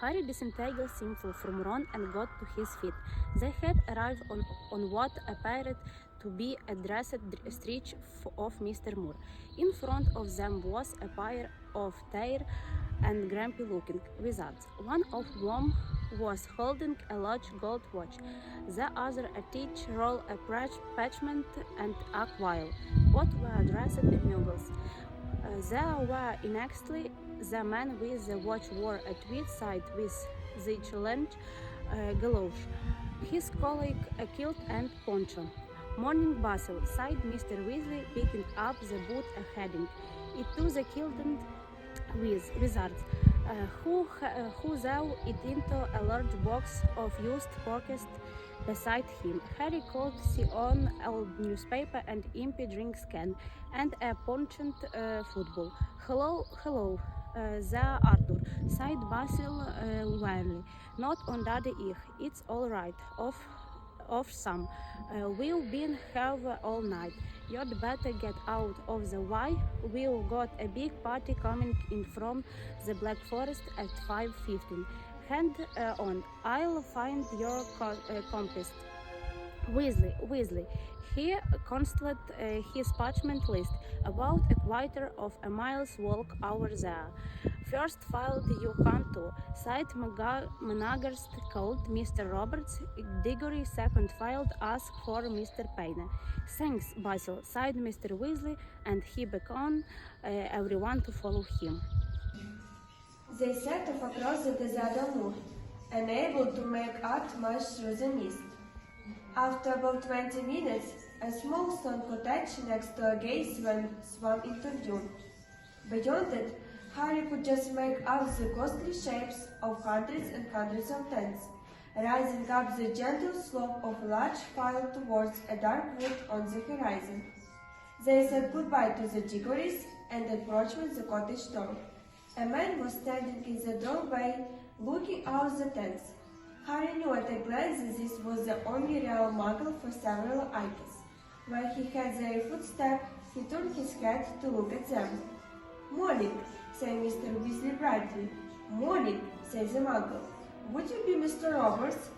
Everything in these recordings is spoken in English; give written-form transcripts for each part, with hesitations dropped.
Harry disentangled himself from Ron and got to his feet. They had arrived on what appeared to be a dressed street of Mr. Moore. In front of them was a pair of tired and grumpy-looking wizards, one of whom was holding a large gold watch, the other a teach roll, a parchment, and a quill. Both were dressed muggles. There were innexly the man with the watch wore a tweed side with the challenge gallows, his colleague a kilt and poncho. Morning bustle, sighed Mr. Weasley, picking up the boot heading it to the Kilden wizards, who threw it into a large box of used porkest beside him. Harry called on old newspaper and impy drink can and a penchant football. Hello, there, Arthur, sighed Basil wearily. Not on daddy ich, it's all right, of some. We've been here all night. You'd better get out of the way. We've got a big party coming in from the Black Forest at 5:15. Hand on, I'll find your compass. Weasley. He consulted his parchment list. About a quarter of a mile's walk over there. First filed you come to, sighed Managerst called Mr. Roberts. Diggory second filed ask for Mr. Payne. Thanks, Basil, sighed Mr. Weasley, and he beckoned everyone to follow him. They set off across the desert moor, unable to make out much through the mist. After about 20 minutes, a small stone cottage next to a gate swam into view. Beyond it, Harry could just make out the ghostly shapes of hundreds and hundreds of tents, rising up the gentle slope of a large file towards a dark wood on the horizon. They said goodbye to the Diggories and approached the cottage door. A man was standing in the doorway, looking out the tents. Harry knew at a glance that this was the only real muggle for several acres. When he heard their footsteps, he turned his head to look at them. "Morning," said Mr. Weasley brightly. "Morning," said the muggle. "Would you be Mr. Roberts?"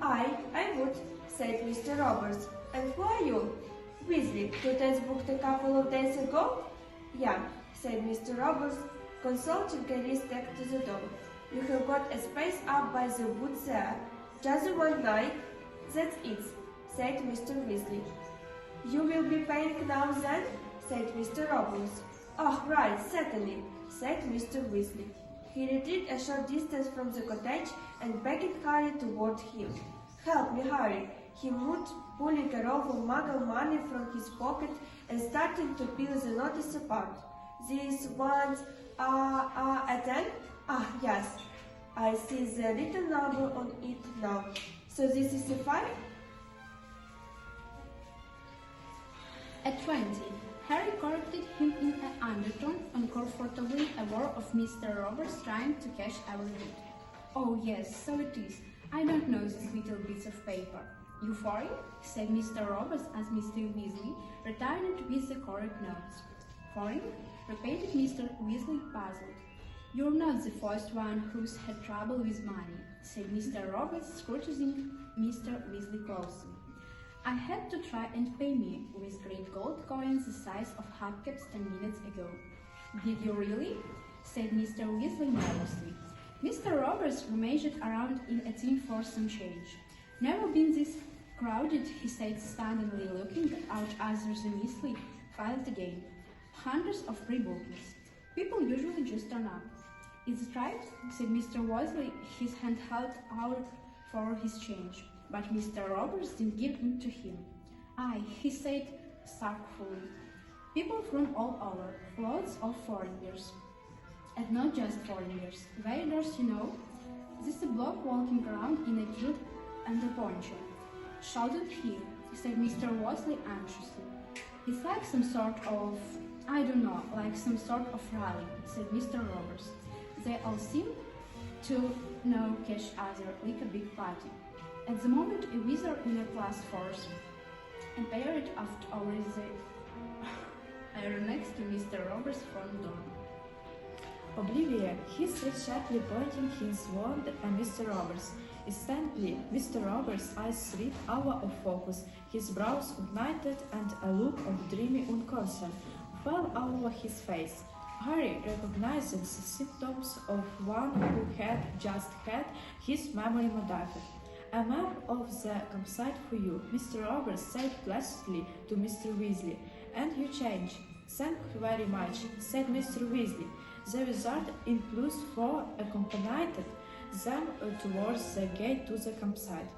I would," said Mr. Roberts. "And who are you?" "Weasley. Two tents booked a couple of days ago?" "Yeah," said Mr. Roberts, consulting a list next to the door. "You have got a space up by the woods there. Just the one night?" "That's it," said Mr. Weasley. "You will be paying now then?" said Mr. Roberts. "Oh, right, certainly," said Mr. Weasley. He retreated a short distance from the cottage and beckoned Harry toward him. "Help me, Harry," he muttered, pulling a roll of muggle money from his pocket and starting to peel the notice apart. "These ones are a 10? Ah, yes. I see the little number on it now. So this is a 5? At 20, Harry corrected him in an undertone, uncomfortably aware of Mr. Roberts trying to catch every bit. "Oh yes, so it is. I don't know these little bits of paper." "You foreign?" said Mr. Roberts as Mr. Weasley returned with the correct notes. "Foreign?" repeated Mr. Weasley, puzzled. "You're not the first one who's had trouble with money," said Mr. Roberts, scrutinizing Mr. Weasley closely. "I had to try and pay me with great gold coins the size of hubcaps 10 minutes ago." "Did you really?" said Mr. Weasley nervously. Mr. Roberts rummaged around in a tin for some change. "Never been this crowded," he said, stunningly looking out as the Weasley filed again. "Hundreds of pre-bookings. People usually just turn up." "It's right," said Mr. Weasley, his hand held out for his change. But Mr. Roberts didn't give in to him. "Aye," he said sarcastically. "People from all over, loads of foreigners. And not just foreigners. Invaders, you know. This is a bloke walking around in a kilt and a poncho." "Shouldn't he?" said Mr. Weasley anxiously. "It's like some sort of, I don't know, like some sort of rally," said Mr. Roberts. "They all seem to know each other like a big party." At the moment, a wizard in a class force appeared over the iron next to Mr. Roberts' front door. Oblivion, he said sharply, pointing his wand at Mr. Roberts. Instantly, Mr. Roberts' eyes slid out of focus, his brows ignited, and a look of dreamy unconcern fell over his face. Harry recognized the symptoms of one who had just had his memory modified. "A map of the campsite for you," Mr. Roberts said placidly to Mr. Weasley. "And you change." "Thank you very much," said Mr. Weasley. The wizard in +4 accompanied them towards the gate to the campsite.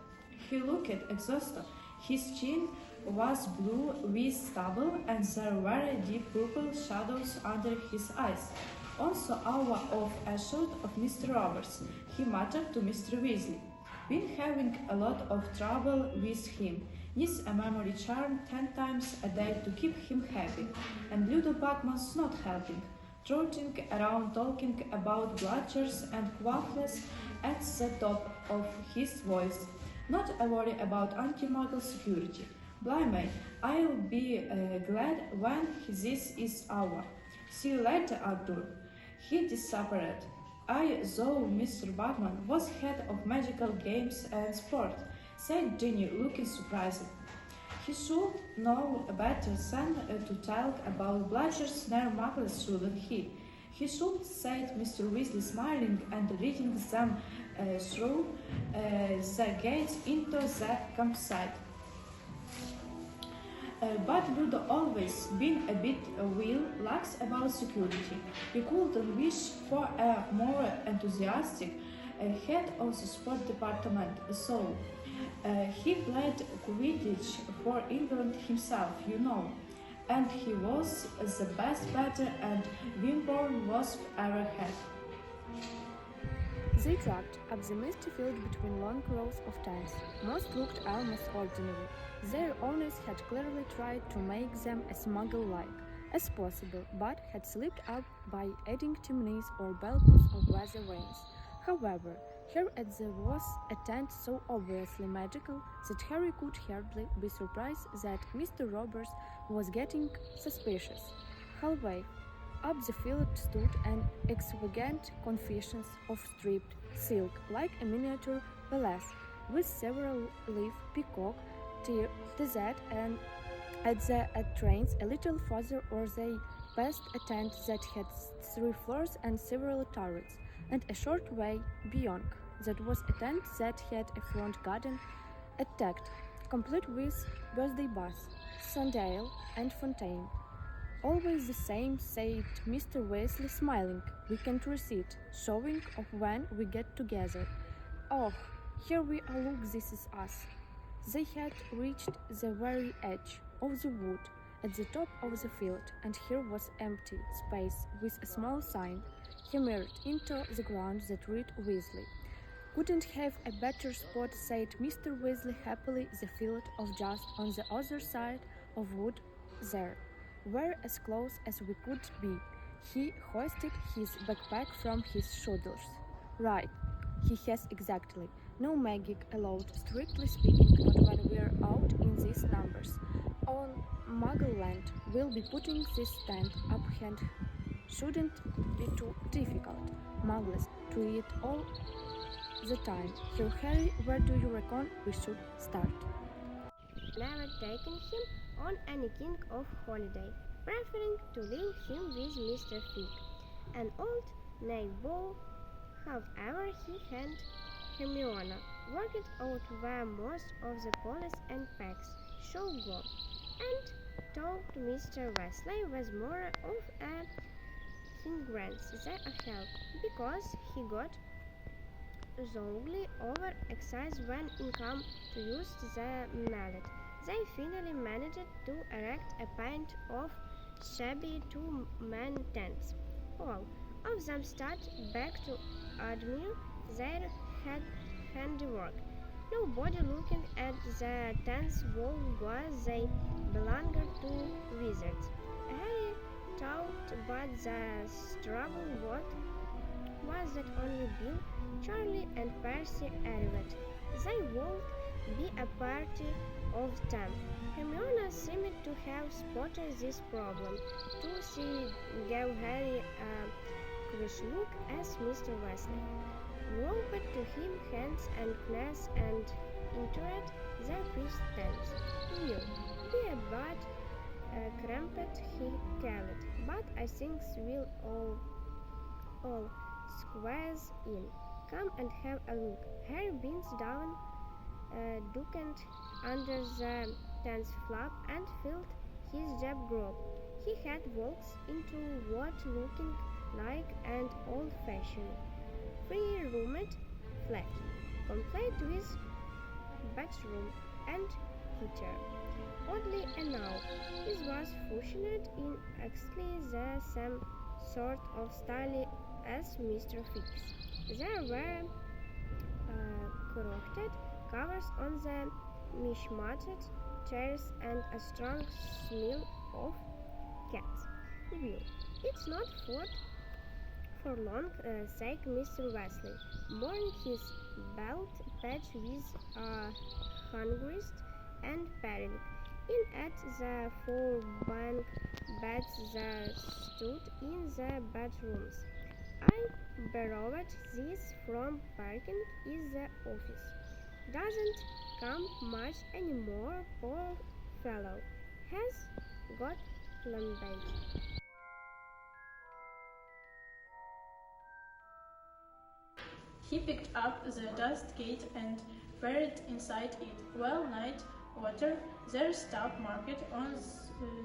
He looked exhausted. His chin was blue with stubble, and there were deep purple shadows under his eyes. "Also hour of a shot of Mr. Roberts," he muttered to Mr. Weasley. "Been having a lot of trouble with him. Needs a memory charm 10 times a day to keep him happy. And Ludo Bagman's not helping. Trotting around talking about bludgers and quaffles at the top of his voice. Not a worry about anti-muggle security. Blimey, I'll be glad when this is over. See you later, Arthur." He disappeared. "I saw Mr. Bagman was head of magical games and sport," said Ginny, looking surprised. "He should know better than to talk about bludgers near muggles, shouldn't he?" "He should," said Mr. Weasley, smiling and leading them through the gates into the campsite. But Ludo always been a bit lax about security. He couldn't wish for a more enthusiastic head of the sport department, so he played Quidditch for England himself, you know, and he was the best batter and wingborne wasp ever had. They tracked up the misty field between long rows of tents. Most looked almost ordinary. Their owners had clearly tried to make them as muggle-like as possible, but had slipped up by adding chimneys or balconies or weather vanes. However, here at there was a tent so obviously magical that Harry could hardly be surprised that Mr. Roberts was getting suspicious. Halfway up the field stood an extravagant confection of striped silk, like a miniature palace, with several leaf peacock teased, and at the entrance a little further or they passed a tent that had 3 floors and several turrets, and a short way beyond that was a tent that had a front garden attacked, complete with birthday bus, sundial, and fountain. "Always the same," said Mr. Weasley, smiling. "We can't receipt, showing of when we get together. Oh, here we are, look, this is us." They had reached the very edge of the wood at the top of the field, and here was empty space with a small sign hammered into the ground that read Weasley. "Couldn't have a better spot," said Mr. Weasley happily. "The field of just on the other side of wood there. We're as close as we could be." He hoisted his backpack from his shoulders. "Right, he has exactly. No magic allowed, strictly speaking, not when we're out in these numbers. On Muggle land, we'll be putting this tent up hand. Shouldn't be too difficult. Muggles to it all the time. Here, Harry, where do you reckon we should start?" Never taken him on any kind of holiday, preferring to leave him with Mr. Fig, an old neighbor. However, he and Hermione worked out where most of the police and packs should go, and talked to Mr. Weasley was more of a hindrance than a help, because he got thoroughly overexcited when it came to use the mallet. They finally managed to erect a pair of shabby two-man tents. All of them started back to admire their handiwork, nobody looking at the tents wall was they belonged to wizards. Harry thought, but the trouble was that only Bill, Charlie, and Percy arrived. They would be a party of 10. Hermione seemed to have spotted this problem, too. She gave Harry a which look as Mr. Wesley, groped to him hands and knees and entered their priest's tent. "Will be a bad cramped," he called, "but I think we'll all squeeze in. Come and have a look." Harry bent down, ducked under the tent's flap, and filled his jab grove. He had walked into what looked like an old-fashioned, three-roomed flat, complete with bathroom and heater. Oddly enough, it was fashioned in exactly the same sort of style as Mr. Fick's. There were crocketed covers on the mishmashed chairs and a strong smell of cat's glue. "It's not for long sake, Mr. Wesley, borne his belt patch with a hungrist and pairing in at the four bunk beds that stood in the bedrooms. I borrowed this from parking in the office. Doesn't come much anymore, poor fellow. Has got lumbago." He picked up the dust gate and peered inside it. "Well, night water, there's stock market on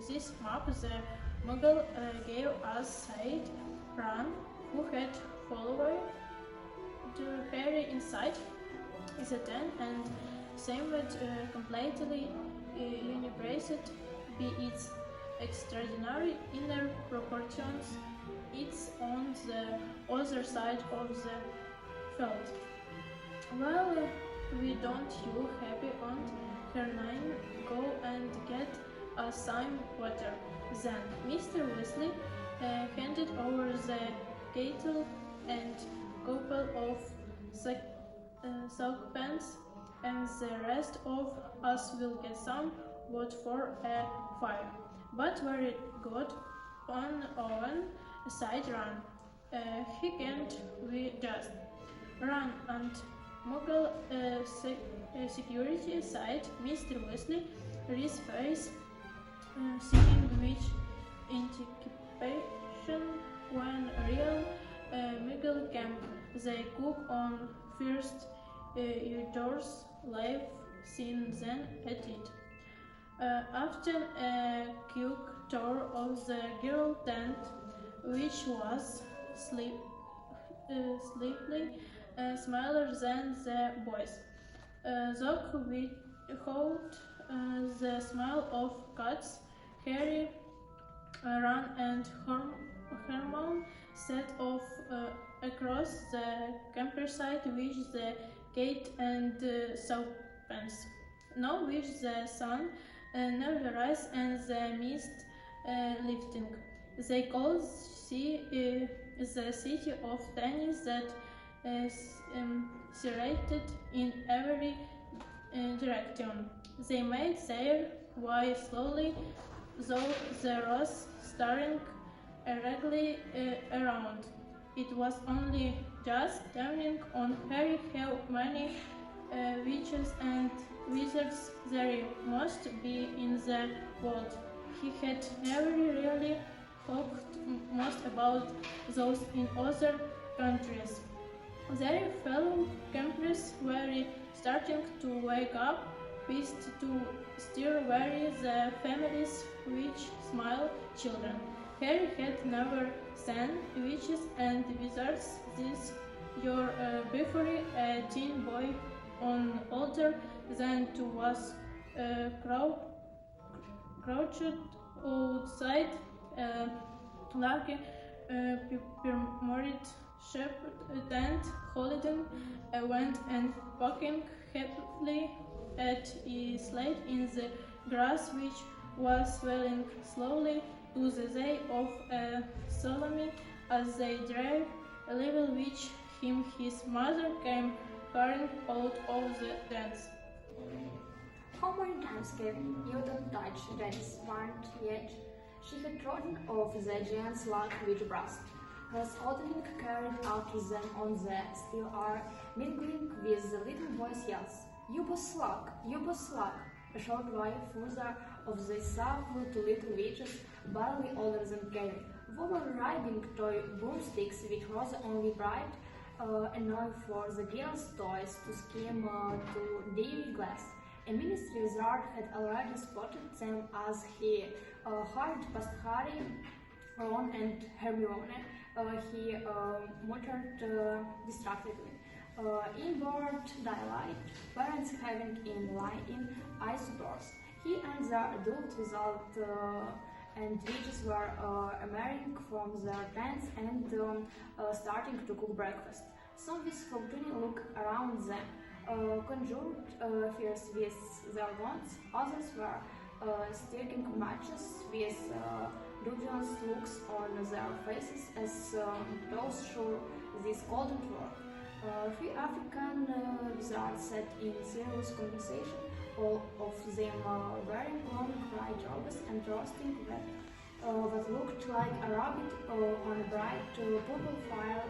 this map the Muggle gave us," said Ron, who had followed Harry inside the tent and seemed completely unimpressed by its extraordinary inner proportions. "It's on the other side of the field." "Well, we don't you happy Aunt Hermione go and get us some water then?" Mr. Weasley handed over the kettle and couple of sockpans, "and the rest of us will get some wood for a fire." "But very good on Owen," said Ron. "He can't we just run and Muggle security," said Mr. Weasley, his face seeing which anticipation when real Muggle camp. They cook on first outdoors live scene, then at it. After a quick tour of the girl tent, which was slightly smaller than the boys, though without the smell of cats, Harry, Ron and Hermione set off across the campsite with the gate and sockpans, now with the sun never rise and the mist lifting. They could see the city of tennis that serrated in every direction. They made their way slowly, though the rose staring erratically around. It was only just dawning on Harry how many witches and wizards there must be in the world. He had never really thought much about those in other countries. Their fellow campers were starting to wake up, pissed to stir were the families which smile children. Harry had never seen witches and wizards this year before a teen boy on older than two was crouched outside like a permorid shepherd tent, holding a wand and poking happily at a slate in the grass which was swelling slowly to the day of a solemn as they drove a level which his mother came hurrying out of the dance. "How many times, Kevin? You don't touch Daddy's warned yet." She had trodden off the giant's log with Brust. Raskolnik carried after them on the still air, mingling with the little boys' yells. Yugoslav! Yugoslav! A short while further of they saw two little witches, barely older than Gary, women riding toy broomsticks which was only bright enough for the girls' toys to skim to daily glass. A ministry wizard had already spotted them as he hurried past Harry, Ron and Hermione. He muttered distractedly. Inward daylight, parents having him lie in ice-doors. He and the adult without and witches were emerging from their tents and starting to cook breakfast. Some with fortuny look around them, conjured fears with their wands. Others were stirring matches with dubious looks on their faces as those sure this couldn't work. Three African wizards sat in serious conversation, all of them wearing long white robes and roasting what looked like a rabbit on a bright purple fire,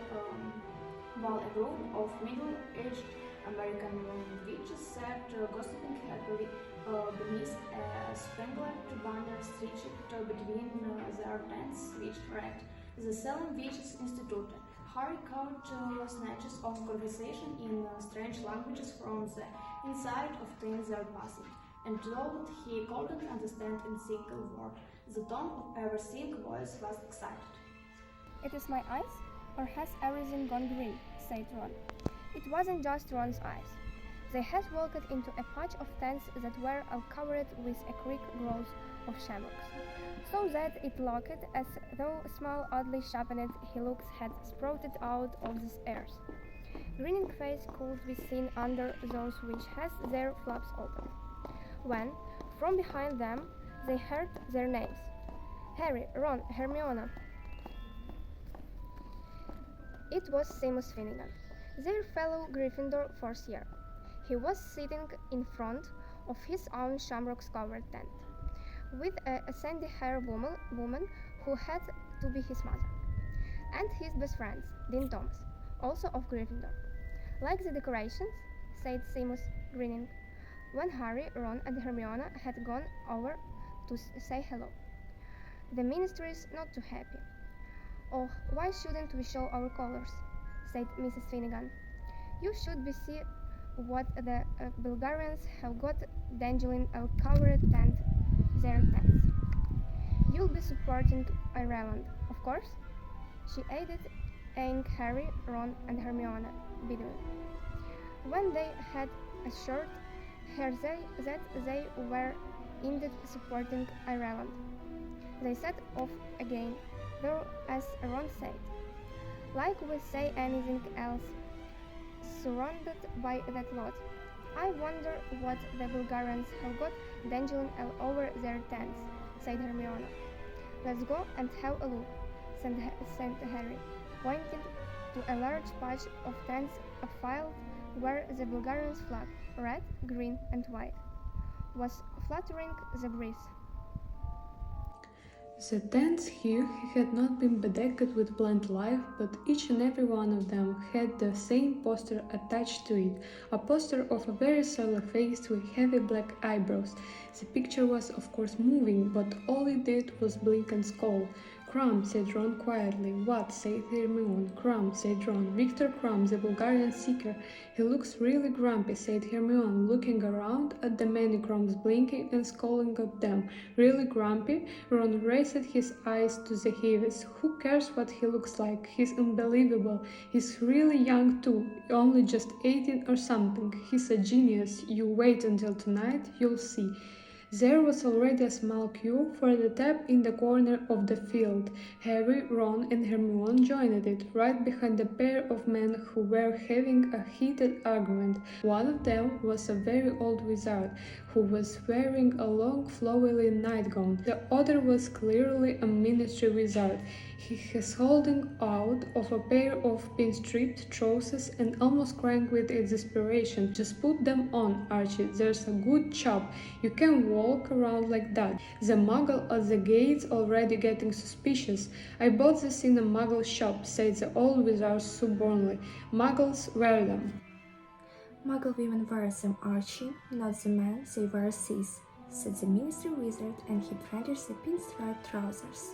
while a group of middle-aged American witches sat gossiping happily beneath a spangled banner stretched between their tents, which read, "The Salem Witches Institute." Harry caught snatches of conversation in strange languages from the inside of things they were passing, and though he couldn't understand a single word, the tone of every single voice was excited. It is my eyes, or has everything gone green? Said Ron. It wasn't just Ron's eyes. They had walked into a patch of tents that were all covered with a thick growth of shamrocks, so that it looked as though small, oddly sharpened hillocks had sprouted out of the earth. Grinning face could be seen under those which had their flaps open, when, from behind them, they heard their names. Harry, Ron, Hermione. It was Seamus Finnegan, their fellow Gryffindor fourth year. He was sitting in front of his own shamrocks-covered tent, with a sandy-haired woman who had to be his mother, and his best friends, Dean Thomas, also of Gryffindor. Like the decorations, said Seamus, grinning, when Harry, Ron, and Hermione had gone over to say hello. The ministry is not too happy. Oh, why shouldn't we show our colors? Said Mrs. Finnegan. You should be see what the Bulgarians have got dangling a covered their tents. You'll be supporting Ireland, of course? She added, eyeing Harry, Ron, and Hermione bitterly. When they had assured her that they were indeed supporting Ireland, they set off again, though, as Ron said, like we say anything else, surrounded by that lot. I wonder what the Bulgarians have got dangling all over their tents, said Hermione. Let's go and have a look, said Harry, pointing to a large patch of tents afield where the Bulgarians' flag, red, green, and white, was fluttering the breeze. The tents here had not been bedecked with plant life, but each and every one of them had the same poster attached to it, a poster of a very surly face with heavy black eyebrows. The picture was of course moving, but all it did was blink and scowl. Crumb, said Ron quietly. What? Said Hermione. Crumb, said Ron. Victor Crumb, the Bulgarian seeker. He looks really grumpy, said Hermione, looking around at the many crumbs blinking and scowling at them. Really grumpy? Ron raised his eyes to the heavens. Who cares what he looks like? He's unbelievable. He's really young too, only just 18 or something. He's a genius. You wait until tonight, you'll see. There was already a small queue for the tap in the corner of the field. Harry, Ron, and Hermione joined it, right behind a pair of men who were having a heated argument. One of them was a very old wizard, who was wearing a long, flowery nightgown. The other was clearly a ministry wizard. He was holding out of a pair of pin-striped trousers and almost crying with exasperation. Just put them on, Archie. There's a good chap. You can walk walk around like that. The muggle at the gates already getting suspicious. I bought this in a muggle shop, said the old wizard stubbornly. Muggles wear them. Muggle women wear them, Archie, not the men, they wear these, said the ministry wizard, and he brandished the pinstripe trousers.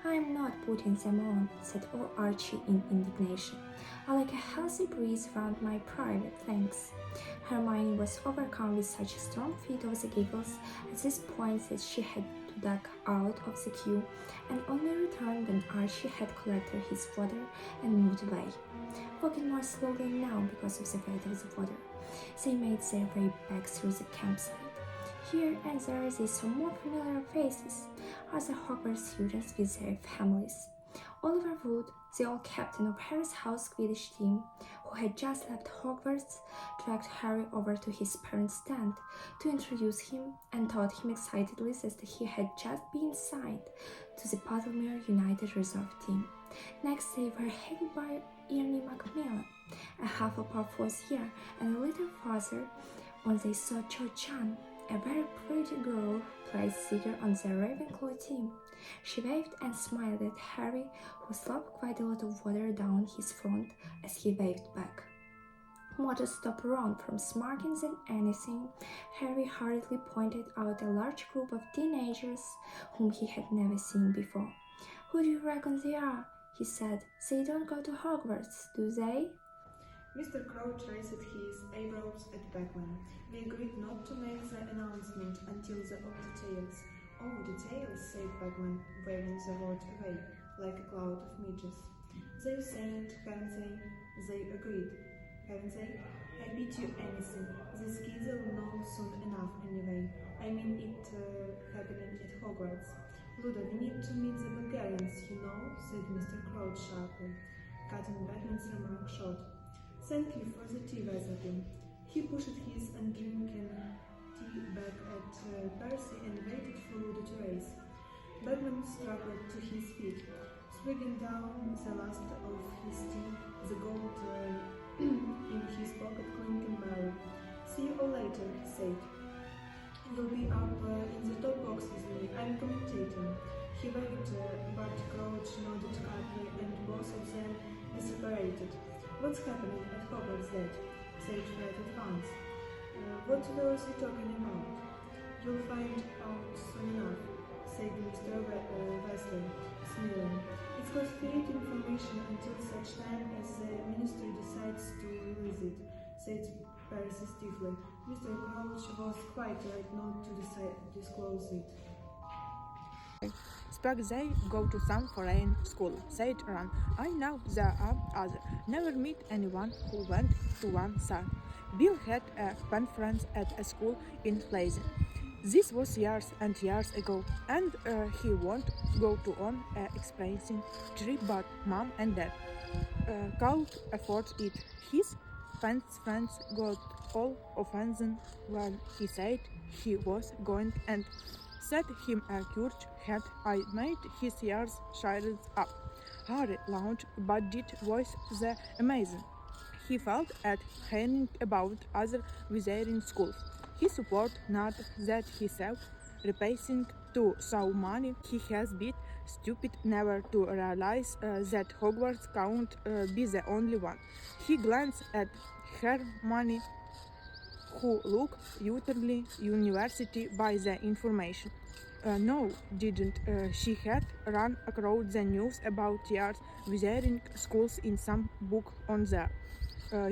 I am not putting them on, said old Archie in indignation. I like a healthy breeze round my private, thanks. Hermione was overcome with such a strong fit of the giggles at this point that she had to duck out of the queue and only returned when Archie had collected his fodder and moved away. Walking more slowly now because of the weight of the water, they made their way back through the campsite. Here and there they saw more familiar faces, other Hogwarts students with their families. Oliver Wood, the old captain of Harry's house Quidditch team, who had just left Hogwarts, dragged Harry over to his parents' stand to introduce him and told him excitedly that he had just been signed to the Puddlemere United Reserve team. Next they were headed by Ernie Macmillan, a Hufflepuff fourth year, and a little farther on they saw Cho Chan, a very pretty girl who played Sigurd on the Ravenclaw team. She waved and smiled at Harry, who slopped quite a lot of water down his front as he waved back. More to stop Ron from smirking than anything, Harry hurriedly pointed out a large group of teenagers whom he had never seen before. Who do you reckon they are? He said. They don't go to Hogwarts, do they? Mr. Crouch raised his eyebrows at Bagman. We agreed not to make the announcement until the details. Oh, details, said Bagman, waving the word away, like a cloud of midges. They've said, haven't they? They agreed, haven't they? I bet you anything. These kids will know soon enough anyway. I mean it happening at Hogwarts. Ludo, we need to meet the Bulgarians, you know, said Mr. Crouch sharply, cutting Bagman's remark short. Thank you for the tea, Weatherby. He pushed his undrinking tea back at Percy and waited for Ludo to raise. Bagman struggled to his feet, swigging down the last of his tea, the gold in his pocket clinking merrily. See you all later, he said. You'll be up in the top box with me. I'm commentating. He waved, but Crouch nodded quickly, and both of them separated. What's happening at Hogwarts, Dad? Said Fred at once. What were they talking about? You'll find out soon enough, said Mr. Wesley, smiling. It's classified information until such time as the ministry decides to release it, said Percy stiffly. Mr. Crouch was quite right not to disclose it. Suppose they go to some foreign school, said Ron. I know there are others. Never meet anyone who went to one side. Bill had a conference at a school in Pleasant. This was years and years ago, and he won't go to on an experiencing trip, but Mom and Dad can't afford it. His friends got all offended when he said he was going and set him a church hat. I made his ears shine up. Harry laughed, but did voice the amazing. He felt at hearing about other wizarding schools. He supported not that he self replacing to so money. He has been stupid never to realize that Hogwarts can't be the only one. He glanced at Hermione, who looked utterly university by the information. No, didn't. She had run across the news about years wizarding schools in some book on there.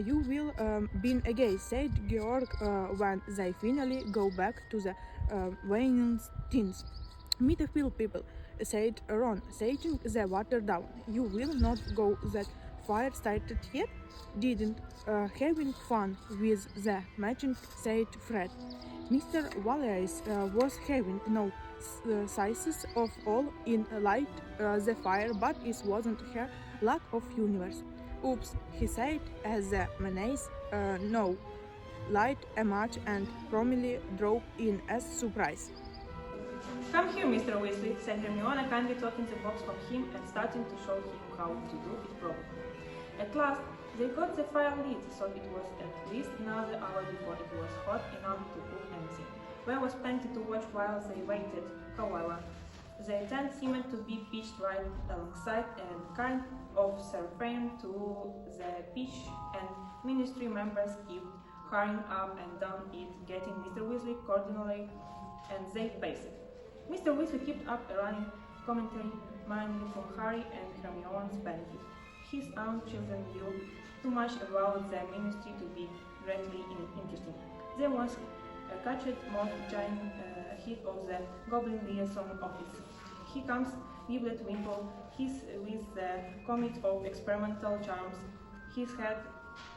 You will be again, said Georg when they finally go back to the waning teens. Meet a few people, said Ron, setting the water down. You will not go that fire started yet? Didn't. Having fun with the matching, said Fred. Mr. Wallace was having no sizes of all in light the fire, but it wasn't her lack of universe. Oops, he said as the menace no light a match and promptly drove in as surprise. Come here, Mr. Weasley, said Hermione, kindly taking the box from him and starting to show him how to do it properly. At last, They got the fire lit, so it was at least another hour before it was hot enough to cook anything. There was plenty to watch while they waited. However, the tent seemed to be pitched right alongside a kind of surframe to the pitch, and ministry members kept hurrying up and down it, getting Mr. Weasley coordinately, and they paced it. Mr. Weasley kept up a running commentary, mainly for Harry and Hermione's benefit. His own children knew too much about the ministry to be greatly interesting. There was a catched moth giant head of the Goblin Liaison Office. Here comes Goblet Wimple, he's with the Comet of Experimental Charms. He's had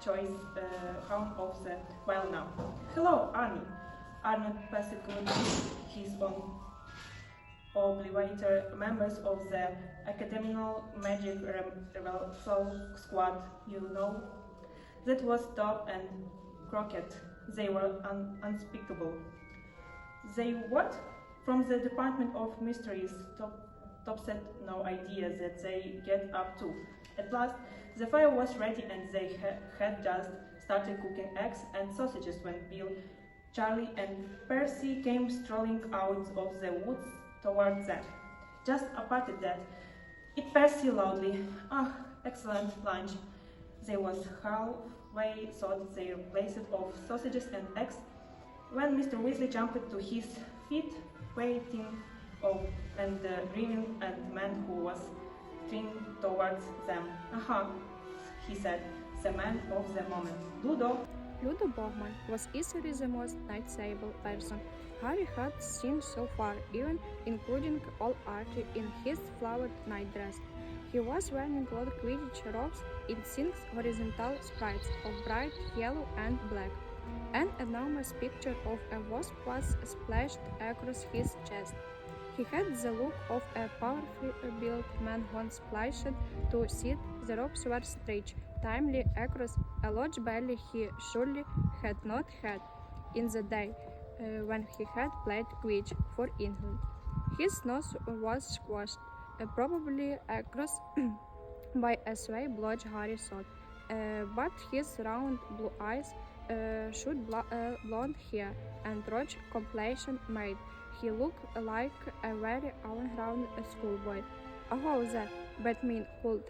choice hound of the while now. Hello, Arnie. Arnold passed his own obligator members of the Academical Magic Rebel Squad, you know. That was Top and Crockett. They were unspeakable. They what? From the Department of Mysteries, Top had no idea that they get up to. At last, the fire was ready and they had just started cooking eggs and sausages when Bill, Charlie and Percy came strolling out of the woods towards them. Just apart that, it Percy loudly, "Ah, excellent lunch." They was halfway thought their place of sausages and eggs when Mr. Weasley jumped to his feet, waiting and grinning at the man who was turning towards them. "Aha," he said, "the man of the moment. Ludo." Ludo Bagman was easily the most knightable person Harry had seen so far, even including all Archie in his flowered nightdress. He was wearing gold Quidditch robes in 6 horizontal sprites of bright yellow and black. An enormous picture of a wasp was splashed across his chest. He had the look of a powerfully built man once splashed to sit. The ropes were stretched timely across a large belly he surely had not had in the day when he had played Quidditch for England. His nose was squashed, probably across by a sway blotch Harry thought, but his round blue eyes, short blonde hair, and rich complexion made he look like a very all-round schoolboy. "Oh, that Batman," called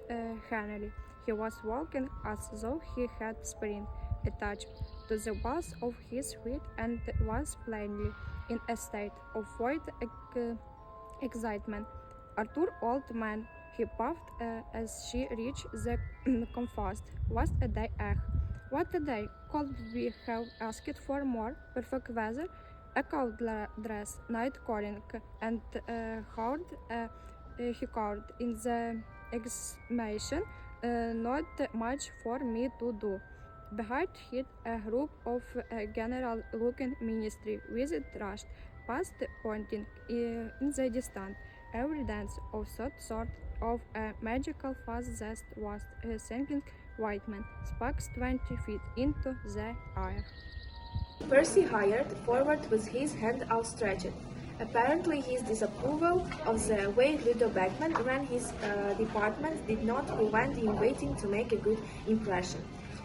Henry. He was walking as though he had spring attached to the balls of his feet and was plainly in a state of void excitement. "Arthur, old man," he puffed as she reached the compost. "What a day, What a day! Could we have asked for more perfect weather? A cold dress, night calling, and he called in the exclamation, not much for me to do." Behind him, a group of general-looking ministry visitors rushed past, pointing in the distance. Every dance of that sort of a magical fast zest was sinking white man, sparks 20 feet into the air. Percy hurried forward with his hand outstretched. Apparently his disapproval of the way Ludo Bagman ran his department did not prevent him waiting to make a good impression.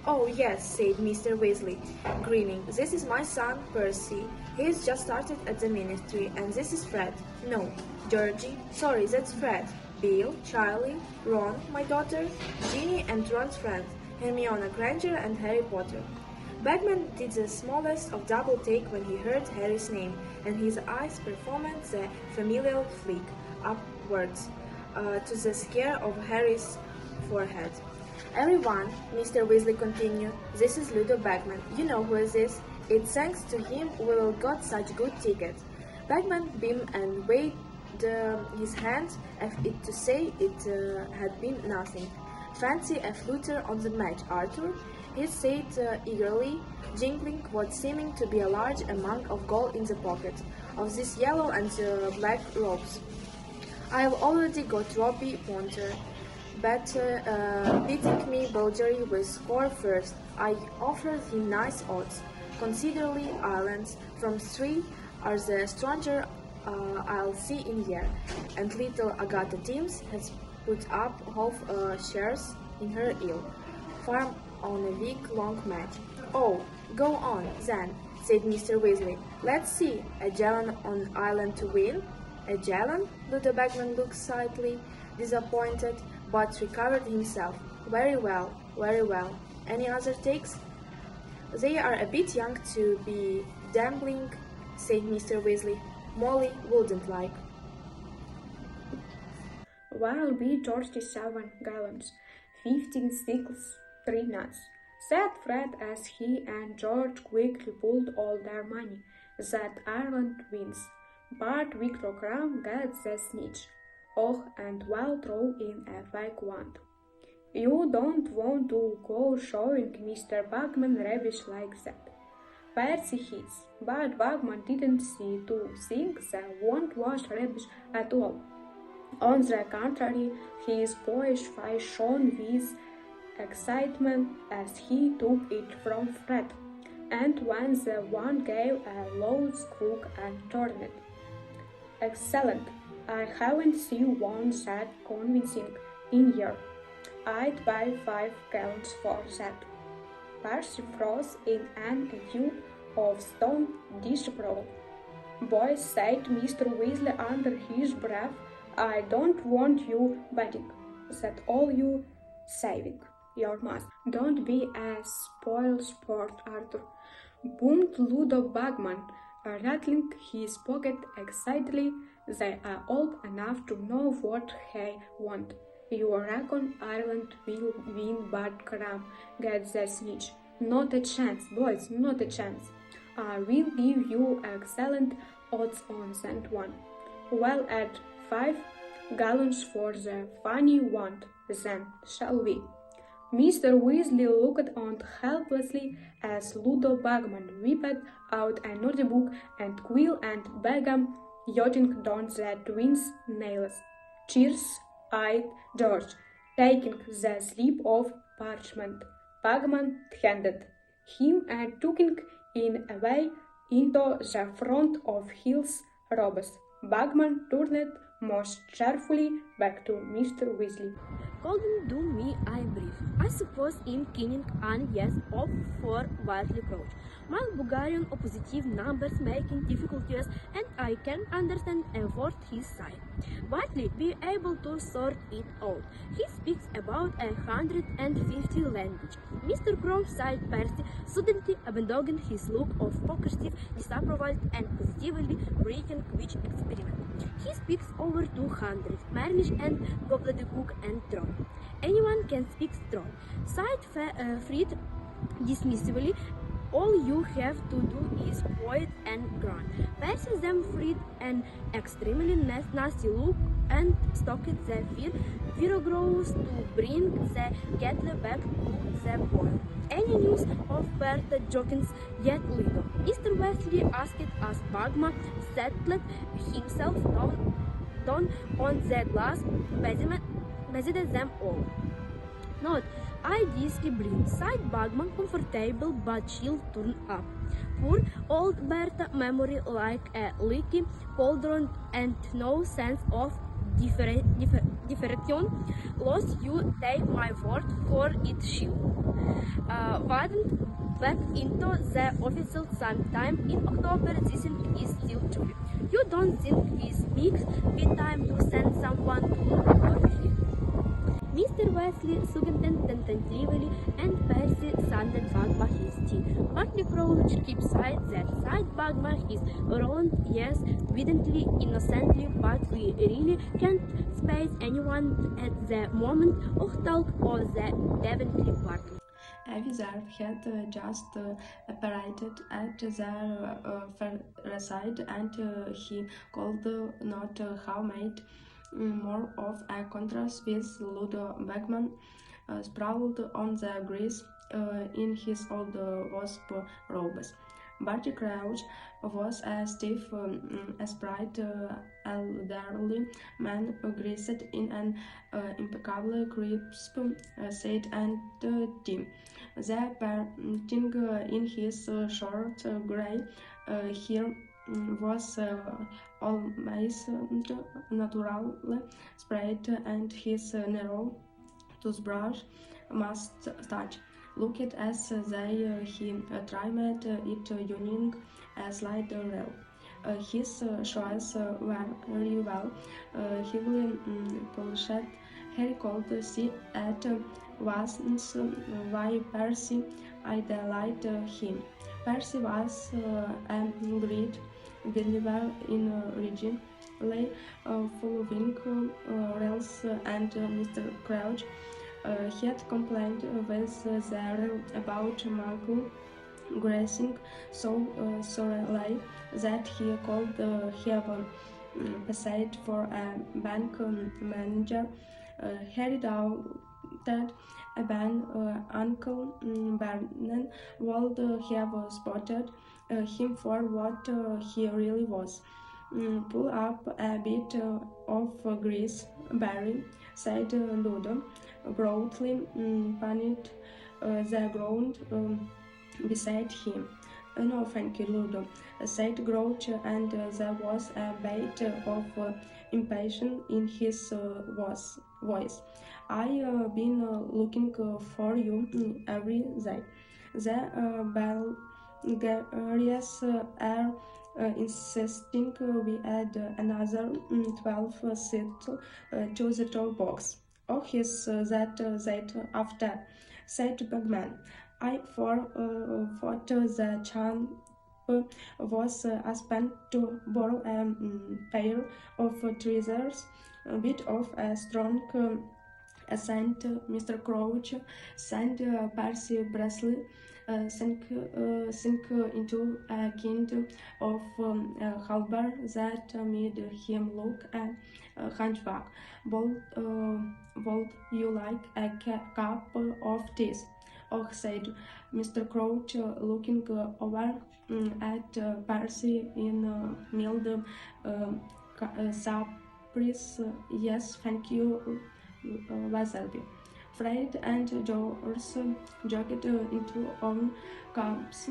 "Oh yes," said Mr. Weasley, grinning. "This is my son, Percy. He's just started at the ministry, and this is Fred. No, Georgie. Sorry, that's Fred. Bill, Charlie, Ron, my daughter, Ginny and Ron's friends, Hermione Granger and Harry Potter." Bagman did the smallest of double take when he heard Harry's name, and his eyes performed the familiar flick upwards to the scare of Harry's forehead. "Everyone," Mr. Weasley continued, "this is Ludo Bagman. You know who is this? It's thanks to him we all got such good tickets." Bagman beamed and waved his hands as if to say it had been nothing. "Fancy a flutter on the match, Arthur," he said eagerly, jingling what seemed to be a large amount of gold in the pocket of these yellow and black robes. "I've already got Robbie Potter, but beating me Bulgery will score first. I offered him nice odds. Considerably islands from 3 are the stranger I'll see in year, and little Agatha Timms has put up half shares in her ill. on a week-long match. "Oh, go on, then," said Mr. Weasley. "Let's see, a gallon on island to win?" "A gallon?" Ludo Bagman looked slightly disappointed, but recovered himself. Very well. Any other takes?" "They are a bit young to be gambling," said Mr. Weasley. "Molly wouldn't like." "There'll be 37 gallons, 15 sticks, 3 nuts," said Fred as he and George quickly pulled all their money. "That Ireland wins, but Victor Crumb gets the snitch. Oh, and we'll throw in a fake wand. You don't want to go showing Mr. Bagman rubbish like that." Percy hissed, but Bagman didn't see to think the wand was rubbish at all. On the contrary, his boyish face shone with excitement as he took it from Fred, and when the wand gave a loud squeak and turned it. "Excellent! I haven't seen one that convincing in years. I'd buy 5 gallons for that." Percy froze in an attitude of stone disapproval. "Boys," said Mr. Weasley under his breath, "I don't want you betting. That's all you saving your mask." "Don't be a spoil sport, Arthur," boomed Ludo Bagman, rattling his pocket excitedly. "They are old enough to know what they want. You reckon Ireland will win, but Crumb gets the snitch? Not a chance, boys, not a chance. I will give you excellent odds on that one. Well, add 5 gallons for the funny wand, then, shall we?" Mr. Weasley looked on helplessly as Ludo Bagman whipped out a notebook and quill and began jotting down the twins' nails. "Cheers," eyed George, taking the slip of parchment Bagman handed him and tucking it away into the front of his robes. Bagman turned most cheerfully back to Mr. Weasley. "Couldn't do me, I brief. I suppose in Kinning and yes of for wildly approach. My Bulgarian oppositive numbers making difficulties, and I can understand effort his side. Whiteley be able to sort it out. He speaks about 150 languages." Mr. Crumb sighed Percy, suddenly abandoning his look of progressive disapproval and positively breaking which experiment. "He speaks over 200, Marnish and Gobbledygook and Troll. Anyone can speak Troll," sighed Fred dismissively. "All you have to do is point and grunt." Percy then Fred an extremely nasty look and stocked the Virogrose to bring the kettle back to the boil. "Any news of Bertha Jorkins yet, Lido?" Mr. Weasley asked as Bagman settled himself down on the glass beside them all. "Not ideally, sighed Bagman, comfortable but chill turned up. Poor old Bertha, memory like a leaky cauldron and no sense of differentiation. Lost, you take my word for it, she wasn't back into the office sometime in October. This is still true. You don't think he speaks bedtime to send someone to look for him?" Mr. Weasley sucked tentatively, and Percy sounded back by his tea. Partly Crouch kept side that side back by his Roland, yes, evidently innocently, but we really can't space anyone at the moment of talk of the Devonshire party. A wizard had just apparated at their fireside, and he could not have made more of a contrast with Ludo Bagman, sprawled on the grass in his old wasp robes. Barty Crouch was a stiff, upright, elderly man, dressed in an impeccable crisp suit and tie. The painting in his short grey hair was almost naturally spread, and his narrow toothbrush moustache looked as he trimmed it using a slide rail. His shoes were very well, heavily polished. Harry could see at once why Percy idolized him. Percy was a great believer in rigidly following rules, and Mr. Crouch had complained with the rule about Michael grazing so thoroughly that he could have passed for a bank manager. Harry doubted when Uncle Vernon would have spotted him for what he really was. Pull up a bit of grease, Barry, said Ludo, broadly patting the ground beside him. No, thank you, Ludo, said Grouch, and there was a bit of impatience in his voice. I've been looking for you every day. The Bulgarians are insisting we add another 12 seats to the top box. Oh, he's that after, said Bagman. I thought the champ was spent to borrow a pair of tweezers, a bit of a strong assent. Mr. Crouch sent Percy Bresley sink into a kind of halberd that made him look a hunchback. Would you like a cup of tea? Oh, said Mr. Crouch, looking over at Percy in mild surprise. Yes, thank you, Weatherby. Fred and George jogged into own cups.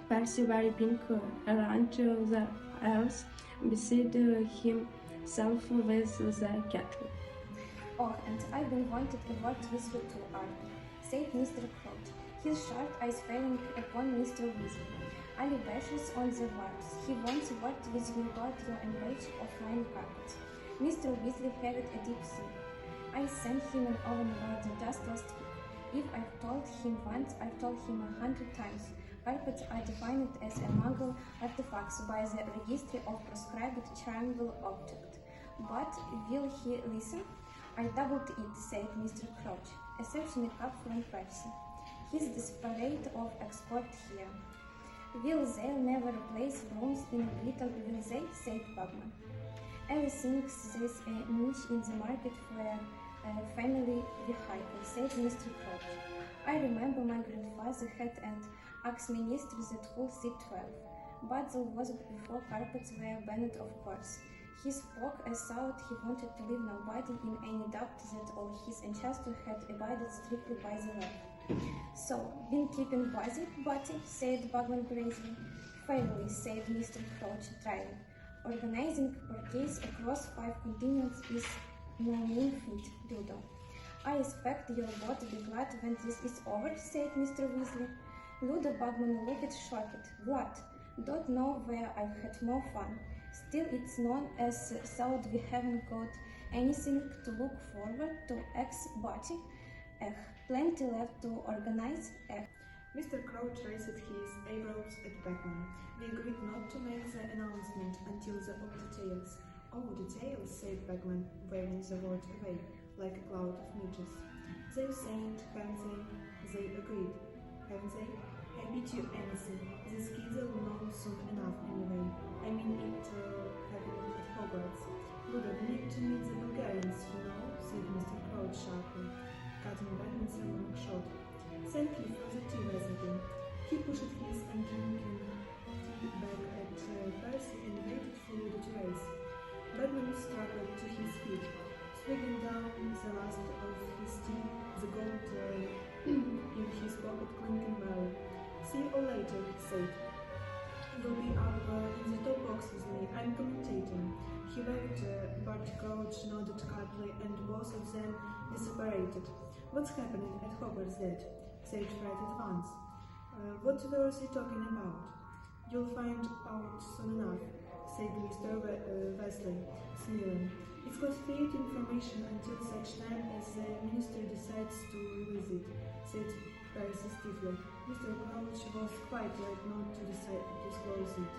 Percy very pink around the ears, beside himself with the kettle. Oh, and I've been wanted a word with you too, Arthur, said Mr. Crouch, his sharp eyes falling upon Mr. Weasley. Ali bashes on the words. He wants a word with you about your embrace of flying carpets. Mr. Weasley had a deep sleep. I sent him an oven about the dust last week. If I've told him once, I've told him 100 times. Carpets are defined as a Muggle artifacts by the Registry of Proscribed Triangle Object. But will he listen? I doubled it, said Mr. Crouch, accepting a cup from Percy. He's desperate of export here. Will they never replace brooms in Britain, will they? Said Bagman. Alice thinks there's a niche in the market for a family vehicle, said Mr. Crouch. I remember my grandfather had an Axminister that could sit 12, but that was before carpets were banned, of course. He spoke as though he wanted to leave nobody in any doubt that all his ancestors had abided strictly by the law. So, been keeping busy, Batty, said Bagman gravely. Fairly, said Mr. Crouch, dryly. Organizing parties across 5 continents is no mean feat, Ludo. I expect you'll both be glad when this is over, said Mr. Weasley. Ludo Bagman looked shocked. Glad. Don't know where I've had more fun. Still, it's known as thought we haven't got anything to look forward to, ex-Batty. Plenty left to organize. Mr. Crouch raised his eyebrows at Bagman. We agreed not to make the announcement until the all details. Oh, details, said Bagman, waving the word away, like a cloud of midges. They've said, haven't they agreed, haven't they? I bet you anything. These kids will know soon enough anyway. I mean it happening at Hogwarts. Ludo, we need to meet the Bulgarians, you know, said Mr. Crouch sharply, cutting Bagman's long short. Thank you for the tea, Weatherby. He pushed his undrinking tea bag at Percy and waited for Ludo to raise. Bagman struggled to his feet, swigging down the last of his tea, the gold in his pocket clinking well. See you all later, he said. You'll be up in the top box with me. I'm commentating. He waved. Barty Crouch nodded curtly, and both of them disapparated. What's happening at Hogwarts, Dad? said Fred at once. What were they talking about? You'll find out soon enough, said Mr. Wesley, smiling. If could feed information until such time as the minister decides to release it, said Percy stiffly. Mr. Crouch was quite right not to disclose it.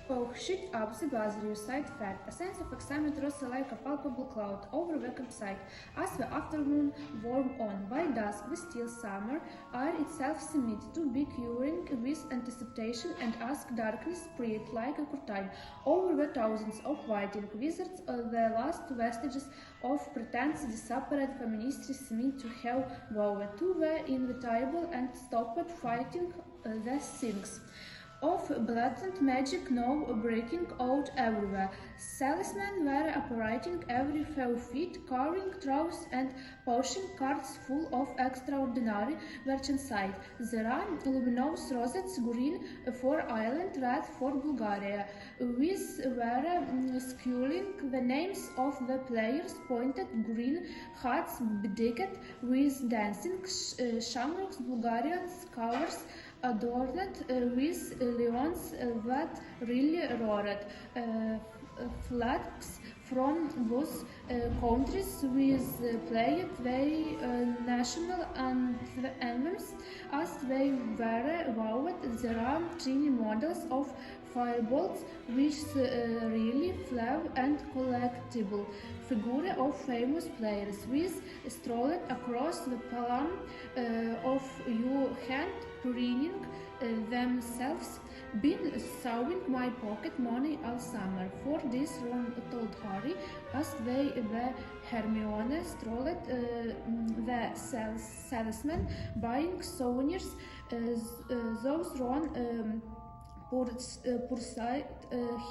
Oh, shut up the buzzer, you sighed Fred. A sense of excitement rose like a palpable cloud over the campsite. As the afternoon wore on, by dusk the still summer air itself seemed to be quivering with anticipation, and ask darkness spread like a curtain over the thousands of waiting wizards. The last vestiges of pretense disappeared. The ministry seemed to have woven to the inevitable and stopped fighting the things of blatant magic now breaking out everywhere. Salesmen were operating every few feet, carrying troughs and pushing carts full of extraordinary merchandise. There are luminous rosettes, green for Ireland, red for Bulgaria, with were sculling the names of the players, pointed green hats bedecked with dancing shamrocks, Bulgarian scarves adorned with lions that really roared, flags from both countries with played their national anthems as they were woven. There are tiny models of firebolts which really flav and collectible figure of famous players with strolled across the palm of your hand, preening themselves. Been sewing my pocket money all summer for this, Ron told Harry as they the Hermione strolled the salesman buying souvenirs. Those Ron pursued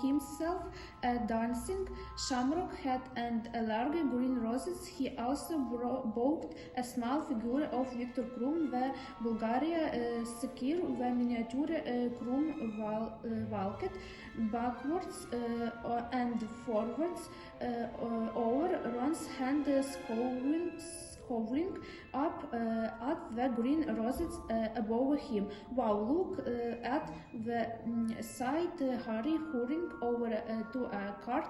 himself a dancing shamrock hat and a large green roses. He also bought a small figure of Victor Krum, the Bulgaria Sekir, the miniature Krum walked backwards and forwards over Ron's hand, hovering up at the green roses above him. Wow, look at the sight, Harry, hurrying over to a cart,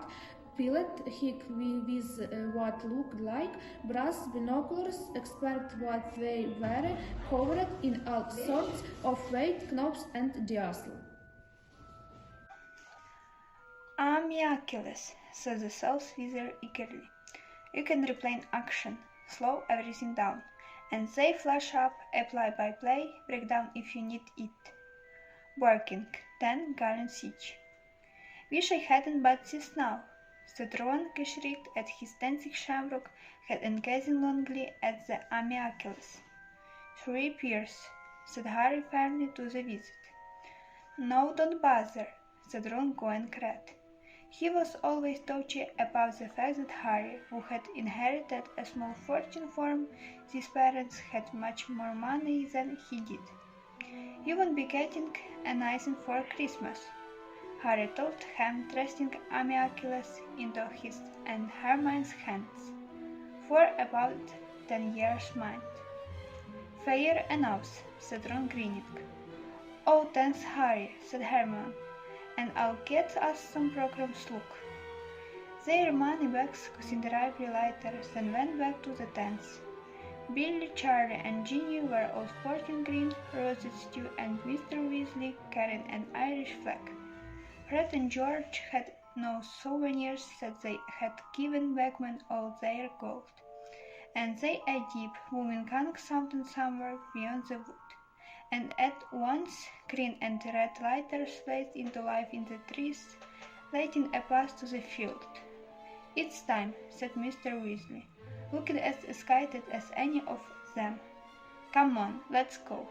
pilot hick with what looked like brass binoculars, expert what they were, covered in all sorts of weight, knobs and dials. Achilles, said the South Wizard eagerly. You can replay action, slow everything down, and say flash up, apply by play, break down if you need it. Working, 10 gallons each. Wish I hadn't but this now, said Ron, shrieked at his dancing shamrock, head and gazing longingly at the Achilles. 3 peers, said Harry firmly to the wizard. No, don't bother, said Ron, going red. He was always touchy about the fact that Harry, who had inherited a small fortune from his parents, had much more money than he did. You won't be getting anything for Christmas, Harry told him, thrusting Achilles into his and Hermione's hands. For about 10 years, mind. Fair enough, said Ron, grinning. Oh, thanks, Harry, said Hermione, and I'll get us some programs. Look. Their money bags considerably lighter than went back to the tents. Billy, Charlie, and Ginny were all sporting green roses too, and Mr. Weasley carried an Irish flag. Fred and George had no souvenirs, that they had given Bagman all their gold, and they a deep, booming hung something somewhere beyond the wood. And at once green and red lighters blazed into life in the trees, lighting a path to the field. It's time, said Mr. Weasley, looking as excited as any of them. Come on, let's go.